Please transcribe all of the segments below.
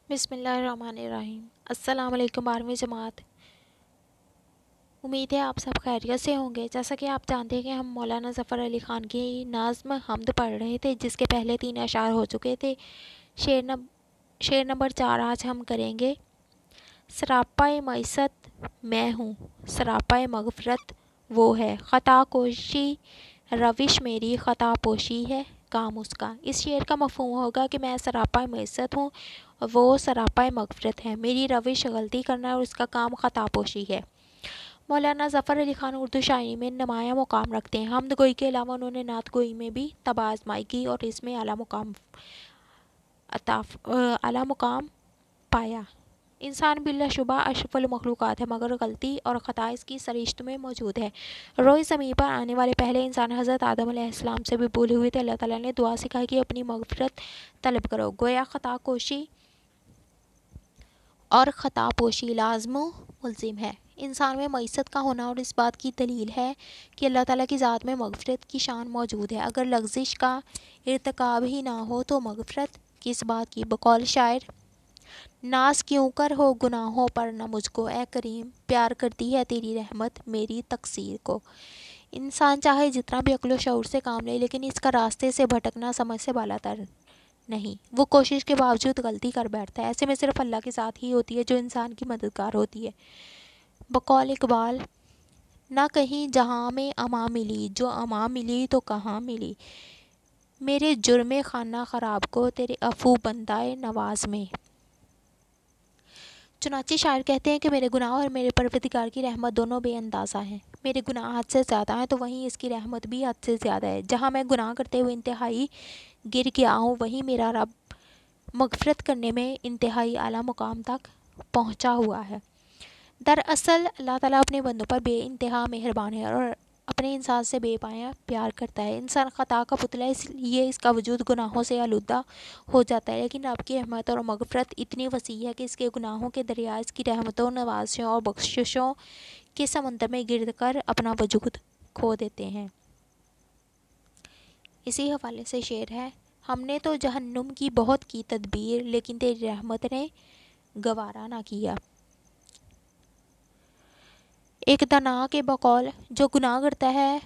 بسم اللہ الرحمن الرحیم۔ السلام علیکم 12ویں جماعت۔ امید ہے آپ سب خیریت سے ہوں گے۔ جیسا کہ آپ جانتے ہیں کہ ہم مولانا ظفر علی خان کی نظم حمد پڑھ رہے تھے، جس کے پہلے 3 اشعار ہو چکے تھے۔ شعر نمبر 4 آج ہم کریں گے۔ سراپائے معیشت میں ہوں، سراپائے مغفرت وہ ہے، خطا کوشی روش میری خطا پوشی ہے کام اس کا۔ اس شعر کا مفہوم ہوگا کہ میں سراپائے معیشت ہوں اور وہ سراپائے مغفرت ہے، میری روش غلطی کرنا ہے اور اس کا کام خطا پوشی ہے۔ مولانا ظفر علی خان اردو شاعری میں نمایاں مقام رکھتے ہیں۔ حمد گوئی کے علاوہ انہوں نے نعت گوئی میں بھی طبع آزمائی کی اور اس میں اعلیٰ مقام پایا۔ انسان بلا شبہ اشرف المخلوقات ہے، مگر غلطی اور خطا اس کی سرشت میں موجود ہے۔ روئے زمین پر آنے والے پہلے انسان حضرت آدم علیہ السلام سے بھی بھولے ہوئے تھے۔ اللہ تعالیٰ نے دعا سکھائی کہ اپنی مغفرت طلب کرو۔ گویا خطا کوشی اور خطا پوشی لازم و ملزم ہے۔ انسان میں معیشت کا ہونا اور اس بات کی دلیل ہے کہ اللہ تعالیٰ کی ذات میں مغفرت کی شان موجود ہے۔ اگر لغزش کا ارتکاب ہی نہ ہو تو مغفرت کس بات کی۔ بقول شاعر، ناز کیوں کر ہو گناہوں پر نہ مجھ کو اے کریم، پیار کرتی ہے تیری رحمت میری تقصیر کو۔ انسان چاہے جتنا بھی عقل و شعور سے کام لے، لیکن اس کا راستے سے بھٹکنا سمجھ سے بالاتر نہیں۔ وہ کوشش کے باوجود غلطی کر بیٹھتا ہے۔ ایسے میں صرف اللہ کی ذات ہی ہوتی ہے جو انسان کی مددگار ہوتی ہے۔ بقول اقبال، نہ کہیں جہاں میں امان ملی، جو امان ملی تو کہاں ملی، میرے جرم خانہ خراب کو تیرے عفو بندائے نواز میں۔ چنانچہ شاعر کہتے ہیں کہ میرے گناہ اور میرے پروردگار کی رحمت دونوں بے اندازہ ہیں۔ میرے گناہ حد سے زیادہ ہیں تو وہیں اس کی رحمت بھی حد سے زیادہ ہے۔ جہاں میں گناہ کرتے ہوئے انتہائی گر گیا ہوں، وہیں میرا رب مغفرت کرنے میں انتہائی اعلیٰ مقام تک پہنچا ہوا ہے۔ دراصل اللہ تعالیٰ اپنے بندوں پر بے انتہا مہربان ہے اور اپنے انسان سے بے پایا پیار کرتا ہے۔ انسان خطا کا پتلا ہے، اس لیے اس کا وجود گناہوں سے آلودہ ہو جاتا ہے، لیکن رب کی رحمت اور مغفرت اتنی وسیع ہے کہ اس کے گناہوں کے دریا اس کی رحمتوں، نوازشوں اور بخششوں کے سمندر میں گر کر اپنا وجود کھو دیتے ہیں۔ اسی حوالے سے شعر ہے، ہم نے تو جہنم کی بہت کی تدبیر، لیکن تیری رحمت نے گوارا نہ کیا۔ ایک دانا کے بقول، جو گناہ کرتا ہے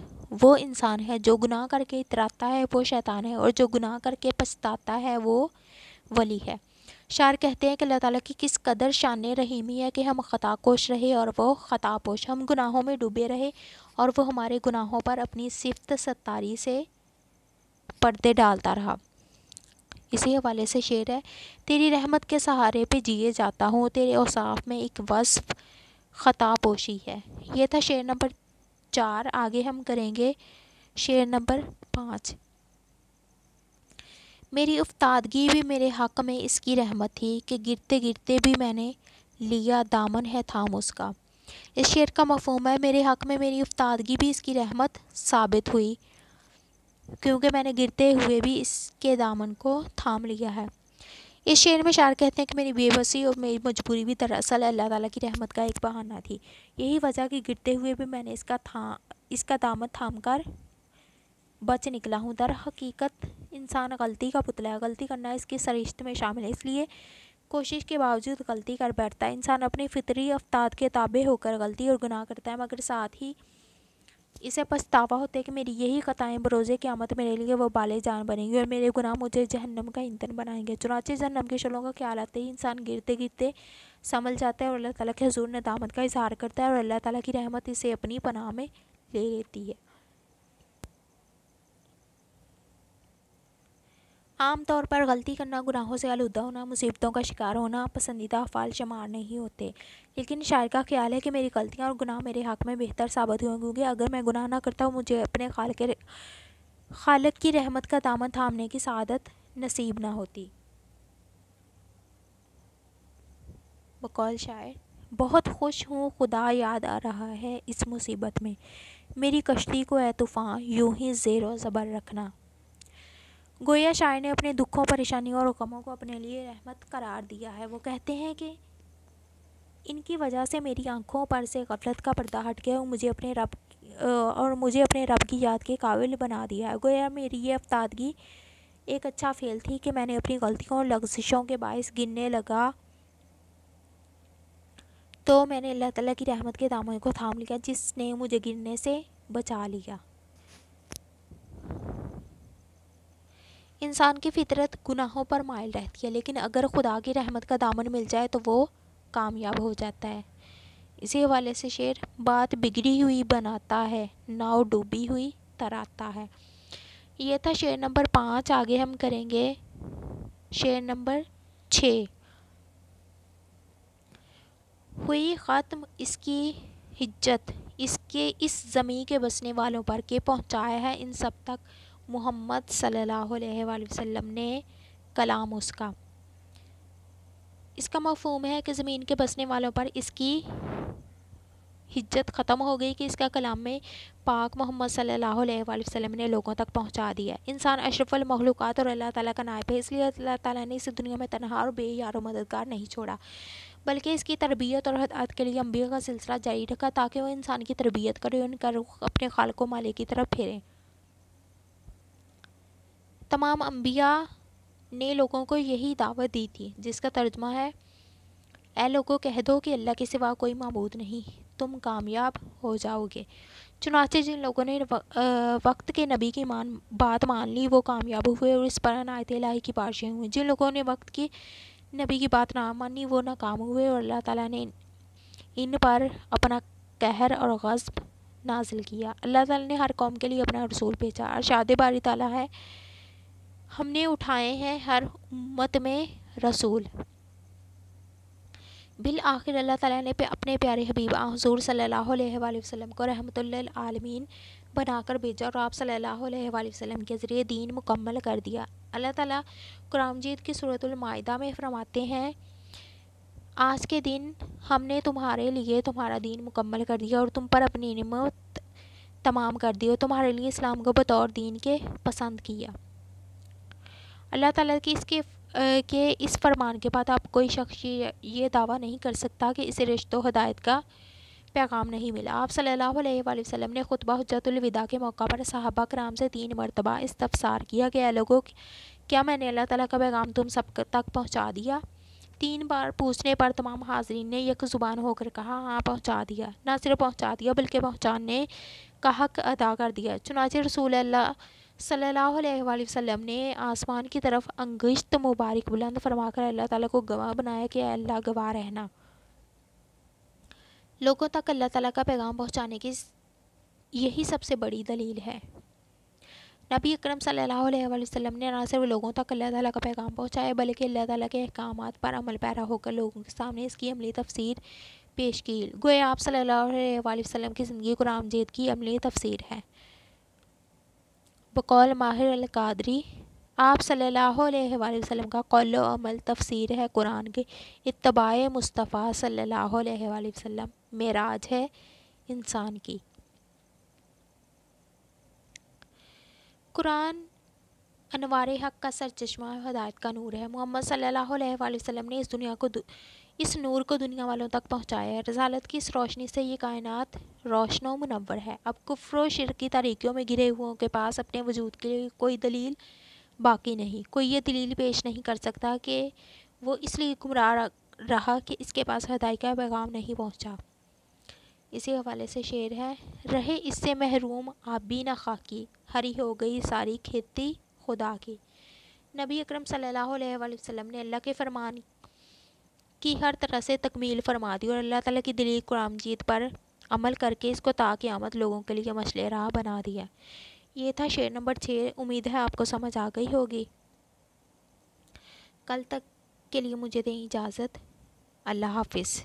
وہ انسان ہے، جو گناہ کر کے اتراتا ہے وہ شیطان ہے، اور جو گناہ کر کے پچھتاتا ہے وہ ولی ہے۔ شاعر کہتے ہیں کہ اللہ تعالیٰ کی کس قدر شان رحیمی ہے کہ ہم خطا کوش رہے اور وہ خطا پوش، ہم گناہوں میں ڈوبے رہے اور وہ ہمارے گناہوں پر اپنی صفت ستاری سے پردے ڈالتا رہا۔ اسی حوالے سے شعر ہے، تیری رحمت کے سہارے پہ جیے جاتا ہوں، تیرے اوصاف میں ایک وصف خطا پوشی ہے۔ یہ تھا شعر نمبر 4۔ آگے ہم کریں گے شعر نمبر 5۔ میری افتادگی بھی میرے حق میں اس کی رحمت تھی کہ گرتے گرتے بھی میں نے لیا دامن ہے تھام اس کا۔ اس شعر کا مفہوم ہے، میرے حق میں میری افتادگی بھی اس کی رحمت ثابت ہوئی، کیونکہ میں نے گرتے ہوئے بھی اس کے دامن کو تھام لیا ہے۔ اس شعر میں شاعر کہتے ہیں کہ میری بے بسی اور میری مجبوری بھی دراصل اللہ تعالیٰ کی رحمت کا ایک بہانہ تھی۔ یہی وجہ کہ گرتے ہوئے بھی میں نے اس کا دامن تھام کر بچ نکلا ہوں۔ در حقیقت انسان غلطی کا پتلا ہے، غلطی کرنا اس کی سرشت میں شامل ہے، اس لیے کوشش کے باوجود غلطی کر بیٹھتا ہے۔ انسان اپنی فطری افتاد کے تابع ہو کر غلطی اور گناہ کرتا ہے، مگر ساتھ ہی اسے پچھتاوا ہوتا ہے کہ میری یہی خطائیں بروز قیامت میرے لیے وبال جان بنیں گی اور میرے گناہ مجھے جہنم کا ایندھن بنائیں گے۔ چنانچہ جہنم کے شعلوں کا خیال آتے ہی انسان گرتے گرتے سنبھل جاتا ہے اور اللہ تعالیٰ کے حضور ندامت کا اظہار کرتا ہے اور اللہ تعالیٰ کی رحمت اسے اپنی پناہ میں لے لیتی ہے۔ عام طور پر غلطی کرنا، گناہوں سے آلودہ ہونا، مصیبتوں کا شکار ہونا پسندیدہ افعال شمار نہیں ہوتے، لیکن شاعر کا خیال ہے کہ میری غلطیاں اور گناہ میرے حق میں بہتر ثابت ہوئے، کیونکہ اگر میں گناہ نہ کرتا ہوں مجھے اپنے خالق کی رحمت کا دامن تھامنے کی سعادت نصیب نہ ہوتی۔ بقول شاعر، بہت خوش ہوں خدا یاد آ رہا ہے اس مصیبت میں، میری کشتی کو اے طوفان یوں ہی زیر و زبر رکھنا۔ گویا شاعر نے اپنے دکھوں، پریشانیوں اور غموں کو اپنے لیے رحمت قرار دیا ہے۔ وہ کہتے ہیں کہ ان کی وجہ سے میری آنکھوں پر سے غفلت کا پردہ ہٹ گیا اور مجھے اپنے رب کی یاد کے قابل بنا دیا ہے۔ گویا میری یہ افتادگی ایک اچھا فعل تھی کہ میں نے اپنی غلطیوں اور لغزشوں کے باعث گرنے لگا تو میں نے اللہ تعالیٰ کی رحمت کے دامن کو تھام لیا جس نے مجھے گرنے سے بچا لیا۔ انسان کی فطرت گناہوں پر مائل رہتی ہے، لیکن اگر خدا کی رحمت کا دامن مل جائے تو وہ کامیاب ہو جاتا ہے۔ اسی حوالے سے شعر، بات بگڑی ہوئی بناتا ہے، ناؤ ڈوبی ہوئی تراتا ہے۔ یہ تھا شعر نمبر 5۔ آگے ہم کریں گے شعر نمبر 6۔ ہوئی ختم اس کی حجت اس زمیں کے بسنے والوں پر کہ پہنچایا ہے ان سب تک محمد صلی اللہ علیہ وآلہ وسلم نے کلام اس کا۔ اس کا مفہوم ہے کہ زمین کے بسنے والوں پر اس کی حجت ختم ہو گئی کہ اس کا کلام میں پاک محمد صلی اللہ علیہ وآلہ وسلم نے لوگوں تک پہنچا دیا۔ انسان اشرف المخلوقات اور اللہ تعالیٰ کا نائب ہے، اس لیے اللہ تعالیٰ نے اسے دنیا میں تنہا اور بے یار و مددگار نہیں چھوڑا، بلکہ اس کی تربیت اور ہدایت کے لیے انبیاء کا سلسلہ جاری رکھا تاکہ وہ انسان کی تربیت کرے اور ان کا رخ اپنے خالق و مالک کی طرف پھیرے۔ تمام انبیاء نے لوگوں کو یہی دعوت دی تھی، جس کا ترجمہ ہے، اے لوگوں کہہ دو کہ اللہ کے سوا کوئی معبود نہیں، تم کامیاب ہو جاؤ گے۔ چنانچہ جن لوگوں نے وقت کے نبی کی بات مان لی وہ کامیاب ہوئے اور اس پر عنایت الہی کی بارشیں ہوئیں۔ جن لوگوں نے وقت کی نبی کی بات نہ مانی وہ ناکام ہوئے اور اللہ تعالیٰ نے ان پر اپنا قہر اور غضب نازل کیا۔ اللہ تعالیٰ نے ہر قوم کے لیے اپنا رسول بھیجا۔ ارشاد باری تعالیٰ ہے، ہم نے اٹھائے ہیں ہر امت میں رسول۔ بالآخر اللہ تعالیٰ نے اپنے پیارے حبیب حضور صلی اللہ علیہ وآلہ وسلم کو رحمت للعالمین بنا کر بھیجا اور آپ صلی اللہ علیہ وآلہ وسلم کے ذریعے دین مکمل کر دیا۔ اللہ تعالیٰ قرآن مجید کی سورۃ المائدہ میں فرماتے ہیں، آج کے دن ہم نے تمہارے لیے تمہارا دین مکمل کر دیا اور تم پر اپنی نعمت تمام کر دی اور تمہارے لیے اسلام کو بطور دین کے پسند کیا۔ اللہ تعالیٰ کی اس فرمان کے بعد اب کوئی شخص یہ دعویٰ نہیں کر سکتا کہ اسے رشد و ہدایت کا پیغام نہیں ملا۔ آپ صلی اللہ علیہ وآلہ وسلم نے خطبہ حجۃ الوداع کے موقع پر صحابہ کرام سے 3 مرتبہ استفسار کیا کہ اے لوگو، کیا میں نے اللہ تعالیٰ کا پیغام تم سب تک پہنچا دیا؟ 3 بار پوچھنے پر تمام حاضرین نے یک زبان ہو کر کہا، ہاں پہنچا دیا۔ نہ صرف پہنچا دیا بلکہ پہنچانے کا حق ادا کر دیا۔ چنانچہ رسول اللہ صلی اللہ علیہ وآلہ وسلم نے آسمان کی طرف انگشت مبارک بلند فرما کر اللہ تعالیٰ کو گواہ بنایا کہ اے اللہ گواہ رہنا، لوگوں تک اللہ تعالیٰ کا پیغام پہنچانے کی یہی سب سے بڑی دلیل ہے۔ نبی اکرم صلی اللہ علیہ وآلہ وسلم نے نہ صرف لوگوں تک اللہ تعالیٰ کا پیغام پہنچایا بلکہ اللہ تعالیٰ کے احکامات پر عمل پیرا ہو کر لوگوں کے سامنے اس کی عملی تفسیر پیش کی۔ گویا آپ صلی اللہ علیہ وآلہ وسلم کی زندگی قرآن مجید کی عملی تفسیر ہے۔ بقول ماہر القادری، آپ صلی اللہ علیہ وآلہ وسلم کا قول و عمل تفسیر ہے قرآن کی، اتباع مصطفیٰ صلی اللہ علیہ وآلہ وسلم معراج ہے انسان کی۔ قرآن انوار حق کا سرچشمہ ہدایت کا نور ہے۔ محمد صلی اللہ علیہ وآلہ وسلم نے اس نور کو دنیا والوں تک پہنچایا ہے۔ رسالت کی اس روشنی سے یہ کائنات روشن و منور ہے۔ اب کفر و شرک کی تاریکیوں میں گھرے ہوئوں کے پاس اپنے وجود کے لیے کوئی دلیل باقی نہیں۔ کوئی یہ دلیل پیش نہیں کر سکتا کہ وہ اس لیے گمراہ رہا کہ اس کے پاس ہدایت کا پیغام نہیں پہنچا۔ اسی حوالے سے شعر ہے، رہے اس سے محروم آپ بھی نہ خاکی، ہری ہو گئی ساری کھیتی خدا کی۔ نبی اکرم صلی اللہ علیہ وآلہ وسلم نے اللہ کے فرمان کی ہر طرح سے تکمیل فرما دی اور اللہ تعالیٰ کی دلیل قرآن مجید پر عمل کر کے اس کو تا قیامت لوگوں کے لیے مشعل راہ بنا دیا۔ یہ تھا شعر نمبر 6۔ امید ہے آپ کو سمجھ آ گئی ہوگی۔ کل تک کے لیے مجھے دیں اجازت۔ اللہ حافظ۔